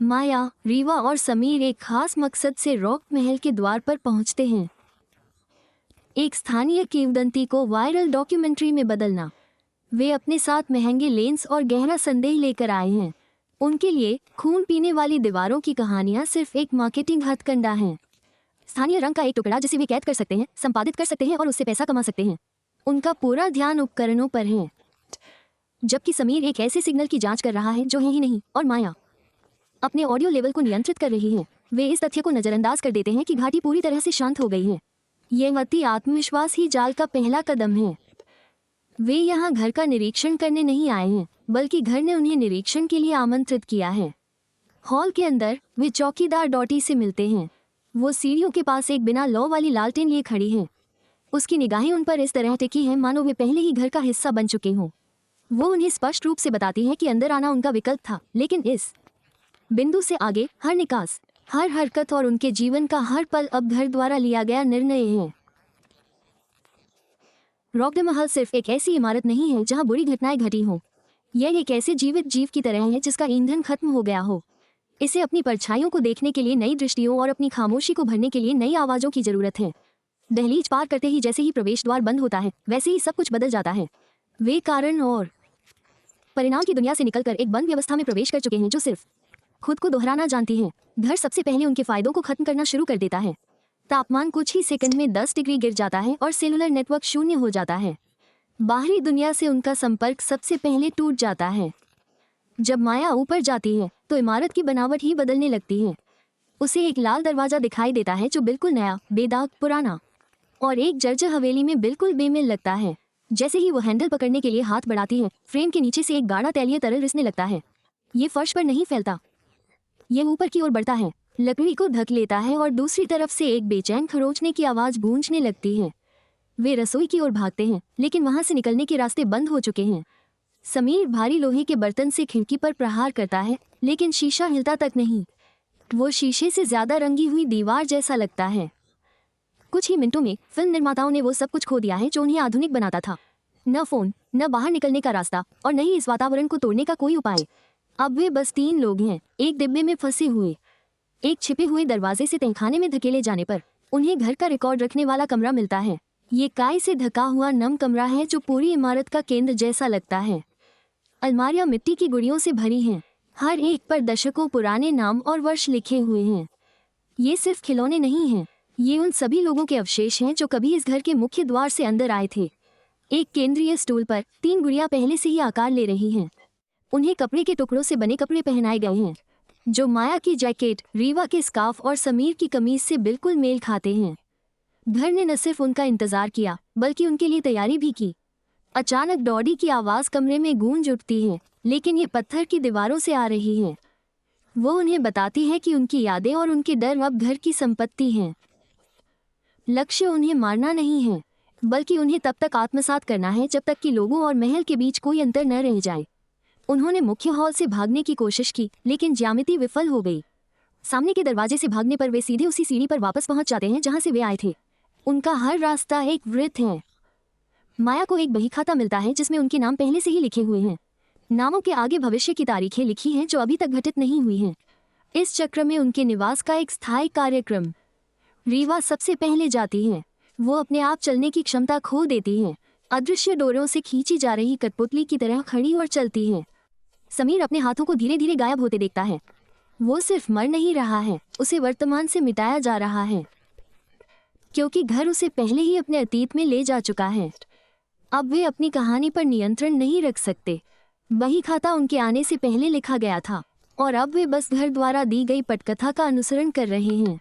माया, रीवा और समीर एक खास मकसद से रॉक महल के द्वार पर पहुंचते हैं। एक स्थानीय किंवदंती को वायरल डॉक्यूमेंट्री में बदलना। वे अपने साथ महंगे लेंस और गहरा संदेह लेकर आए हैं। उनके लिए खून पीने वाली दीवारों की कहानियां सिर्फ एक मार्केटिंग हथकंडा है। स्थानीय रंग का एक टुकड़ा जिसे वे कैद कर सकते हैं, संपादित कर सकते हैं और उससे पैसा कमा सकते हैं। उनका पूरा ध्यान उपकरणों पर है, जबकि समीर एक ऐसे सिग्नल की जांच कर रहा है जो है ही नहीं, और माया अपने ऑडियो लेवल को नियंत्रित कर रही है। वे इस तथ्य को नजरअंदाज कर देते हैं कि घाटी पूरी तरह से शांत हो गई है। यह अति आत्मविश्वास ही जाल का पहला कदम है। वे यहाँ घर का निरीक्षण करने नहीं आए हैं, बल्कि घर ने उन्हें निरीक्षण के लिए आमंत्रित किया है। हॉल के अंदर वे चौकीदार डॉटी से मिलते हैं। वो सीढ़ियों के पास एक बिना लौ वाली लालटेन लिए खड़ी है। उसकी निगाहें उन पर इस तरह टिकी हैं मानो वे पहले ही घर का हिस्सा बन चुके हों। वो उन्हें स्पष्ट रूप से बताती है कि अंदर आना उनका विकल्प था, लेकिन इस बिंदु से आगे हर निकास, हर हरकत और उनके जीवन का हर पल अब घर द्वारा लिया गया निर्णय है। रॉक महल सिर्फ एक ऐसी इमारत नहीं है जहां बुरी घटनाएं घटी हों। यह एक ऐसे जीवित जीव की तरह है जिसका ईंधन खत्म हो गया हो। इसे अपनी परछाइयों को देखने के लिए नई दृष्टियों और अपनी खामोशी को भरने के लिए नई आवाज़ों की जरूरत है। दहलीज पार करते ही जैसे ही प्रवेश द्वार बंद होता है, वैसे ही सब कुछ बदल जाता है। वे कारण और परिणाम की दुनिया से निकलकर एक बंद व्यवस्था में प्रवेश कर चुके हैं जो सिर्फ खुद को दोहराना जानती है। घर सबसे पहले उनके फायदों को खत्म करना शुरू कर देता है। तापमान कुछ ही सेकंड में 10 डिग्री गिर जाता है और सेलुलर नेटवर्क शून्य हो जाता है। बाहरी दुनिया से उनका संपर्क सबसे पहले टूट जाता है। जब माया ऊपर जाती है तो इमारत की बनावट ही बदलने लगती है। उसे एक लाल दरवाजा दिखाई देता है जो बिल्कुल नया, बेदाग, पुराना और एक जर्जर हवेली में बिल्कुल बेमिल लगता है। जैसे ही वो हैंडल पकड़ने के लिए हाथ बढ़ाती है, फ्रेम के नीचे से एक गाढ़ा तैलीय तरल रिसने लगता है। ये फर्श पर नहीं फैलता, ये ऊपर की ओर बढ़ता है, लकड़ी को ढक लेता है और दूसरी तरफ से एक बेचैन खरोंचने की आवाज़ गूंजने लगती है। वे रसोई की ओर भागते हैं, लेकिन वहां से निकलने के रास्ते बंद हो चुके हैं। समीर भारी लोहे के बर्तन से खिड़की पर प्रहार करता है, लेकिन शीशा हिलता तक नहीं। वो शीशे से ज्यादा रंगी हुई दीवार जैसा लगता है। कुछ ही मिनटों में फिल्म निर्माताओं ने वो सब कुछ खो दिया है जो उन्हें आधुनिक बनाता था। न फोन, न बाहर निकलने का रास्ता और न ही इस वातावरण को तोड़ने का कोई उपाय। अब वे बस 3 लोग हैं, एक डिब्बे में फंसे हुए। एक छिपे हुए दरवाजे से तहखाने में धकेले जाने पर उन्हें घर का रिकॉर्ड रखने वाला कमरा मिलता है। ये काई से ढका हुआ नम कमरा है जो पूरी इमारत का केंद्र जैसा लगता है। अलमारियां मिट्टी की गुड़ियों से भरी हैं, हर एक पर दशकों पुराने नाम और वर्ष लिखे हुए हैं। ये सिर्फ खिलौने नहीं हैं, ये उन सभी लोगों के अवशेष हैं जो कभी इस घर के मुख्य द्वार से अंदर आए थे। एक केंद्रीय स्टूल पर 3 गुड़ियां पहले से ही आकार ले रही हैं। उन्हें कपड़े के टुकड़ों से बने कपड़े पहनाए गए हैं जो माया की जैकेट, रीवा के स्कार्फ और समीर की कमीज से बिल्कुल मेल खाते हैं। घर ने न सिर्फ उनका इंतजार किया बल्कि उनके लिए तैयारी भी की। अचानक डॉडी की आवाज़ कमरे में गूंज उठती है, लेकिन ये पत्थर की दीवारों से आ रही है। वो उन्हें बताती है कि उनकी यादें और उनके डर अब घर की संपत्ति हैं। लक्ष्य उन्हें मारना नहीं है, बल्कि उन्हें तब तक आत्मसात करना है जब तक कि लोगों और महल के बीच कोई अंतर न रह जाए। उन्होंने मुख्य हॉल से भागने की कोशिश की, लेकिन ज्यामिति विफल हो गई। सामने के दरवाजे से भागने पर वे सीधे उसी सीढ़ी पर वापस पहुंच जाते हैं जहां से वे आए थे। उनका हर रास्ता एक वृत्त है। माया को एक बही खाता मिलता है जिसमें उनके नाम पहले से ही लिखे हुए हैं। नामों के आगे भविष्य की तारीखें लिखी हैं जो अभी तक घटित नहीं हुई हैं। इस चक्र में उनके निवास का एक स्थायी कार्यक्रम। रीवा सबसे पहले जाती है। वो अपने आप चलने की क्षमता खो देती है। अदृश्य डोरों से खींची जा रही कठपुतली की तरह खड़ी और चलती है। समीर अपने हाथों को धीरे धीरे गायब होते देखता है। वो सिर्फ मर नहीं रहा है, उसे वर्तमान से मिटाया जा रहा है, क्योंकि घर उसे पहले ही अपने अतीत में ले जा चुका है। अब वे अपनी कहानी पर नियंत्रण नहीं रख सकते। वही खाता उनके आने से पहले लिखा गया था और अब वे बस घर द्वारा दी गई पटकथा का अनुसरण कर रहे हैं।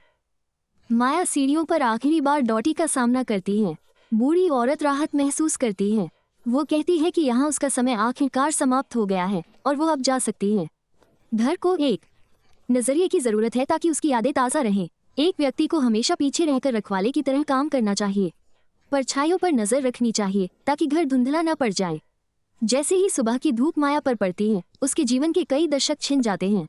माया सीढ़ियों पर आखिरी बार डॉटी का सामना करती है। बूढ़ी औरत राहत महसूस करती है। वो कहती है कि यहाँ उसका समय आखिरकार समाप्त हो गया है और वो अब जा सकती है। घर को एक नजरिए की जरूरत है ताकि उसकी यादें ताज़ा रहें। एक व्यक्ति को हमेशा पीछे रहकर रखवाले की तरह काम करना चाहिए, परछाइयों पर नजर रखनी चाहिए ताकि घर धुंधला न पड़ जाए। जैसे ही सुबह की धूप माया पर पड़ती है, उसके जीवन के कई दशक छिन जाते हैं।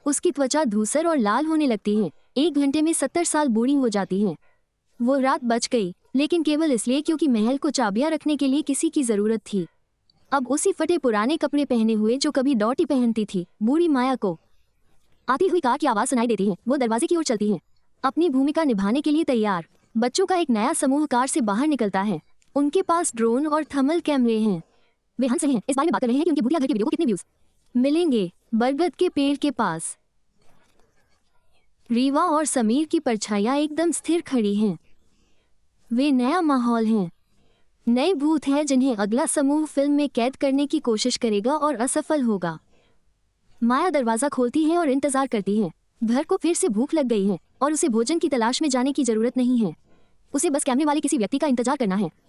उसकी त्वचा धूसर और लाल होने लगती है। 1 घंटे में 70 साल बूढ़ी हो जाती है। वो रात बच गई, लेकिन केवल इसलिए क्योंकि महल को चाबियां रखने के लिए किसी की जरूरत थी। अब उसी फटे पुराने कपड़े पहने हुए जो कभी डॉटी पहनती थी, बूढ़ी माया को आती हुई कार की आवाज सुनाई देती है। वो दरवाजे की ओर चलती है, अपनी भूमिका निभाने के लिए तैयार। बच्चों का एक नया समूह कार से बाहर निकलता है। उनके पास ड्रोन और थर्मल कैमरे हैं। वे हंस रहे हैं, इस बारे में बात कर रहे हैं कि उनके भूतिया घर की वीडियो को कितने व्यूज मिलेंगे। बरगद के पेड़ के पास रीवा और समीर की परछाइयां एकदम स्थिर खड़ी हैं। वे नया माहौल हैं, नए भूत हैं जिन्हें अगला समूह फिल्म में कैद करने की कोशिश करेगा और असफल होगा। माया दरवाजा खोलती है और इंतजार करती है। घर को फिर से भूख लग गई है और उसे भोजन की तलाश में जाने की जरूरत नहीं है। उसे बस कैमरे वाले किसी व्यक्ति का इंतजार करना है।